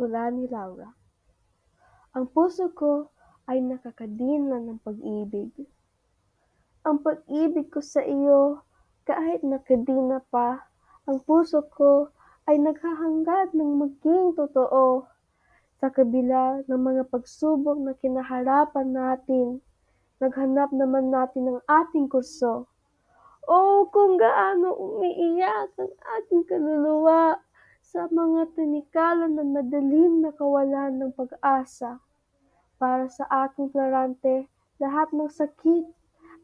Tula ni Laura. Ang puso ko ay nakakadina ng pag-ibig. Ang pag-ibig ko sa iyo, kahit nakadina pa, ang puso ko ay naghahangad ng maging totoo. Sa kabila ng mga pagsubok na kinaharapan natin, naghanap naman natin ng ating kurso. Oh, kung gaano umiiyak ang aking kaluluwa sa mga tinikalan na madalim na kawalan ng pag-asa. Para sa aking Florante, lahat ng sakit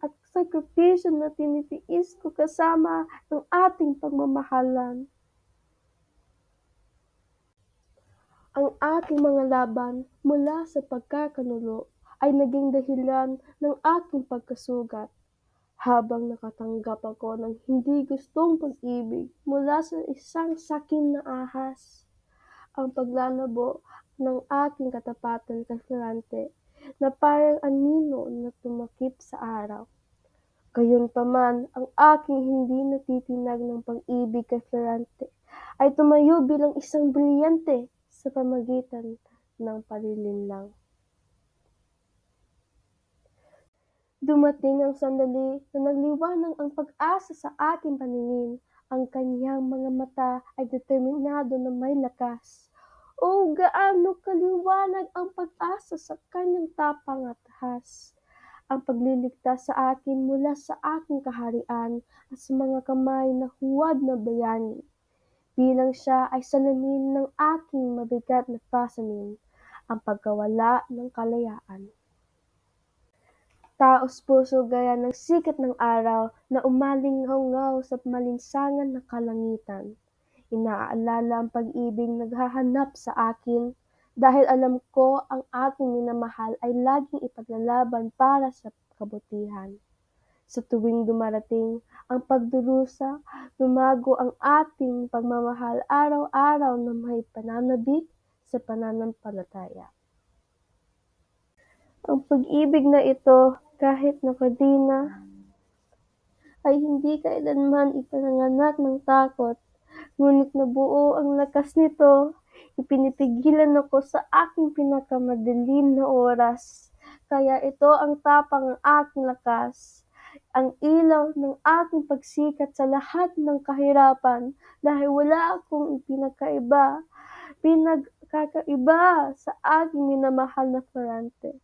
at sakripisyo na tinitiis ko kasama ng ating pagmamahalan. Ang aking mga laban mula sa pagkakanulo ay naging dahilan ng aking pagkasugat. Habang nakatanggap ako ng hindi gustong pag-ibig mula sa isang sakim na ahas, ang paglalabo ng aking katapatan kay Florante na parang anino na tumakip sa araw. Gayunpaman, ang aking hindi natitinag ng pag-ibig kay Florante ay tumayo bilang isang brilyante sa pamagitan ng palilinlang. Dumating ang sandali na nagliwanag ang pag-asa sa aking paningin. Ang kanyang mga mata ay determinado na may lakas. Oh, gaano kaliwanag ang pag-asa sa kanyang tapang at has. Ang pagliligtas sa akin mula sa aking kaharian at sa mga kamay na huwad na bayani. Bilang siya ay salamin ng aking mabigat na pasanin, ang pagkawala ng kalayaan. Taos-puso gaya ng sikat ng araw na umalingaw-ngaw sa malinsangan ng kalangitan. Inaalala ang pag-ibig naghahanap sa akin, dahil alam ko ang aking minamahal ay laging ipaglalaban para sa kabutihan. Sa tuwing dumarating ang pagdurusa, lumago ang ating pagmamahal araw-araw na may pananabik sa pananampalataya. Ang pag-ibig na ito, kahit nakadina, ay hindi kailanman ipinanganak ng takot, ngunit nabuo ang lakas nito. Ipinipigilan ako sa aking pinakamadilim na oras, kaya ito ang tapang ng aking lakas, ang ilaw ng aking pagsikat sa lahat ng kahirapan, dahil wala akong pinagkakaiba sa aking minamahal na Florante.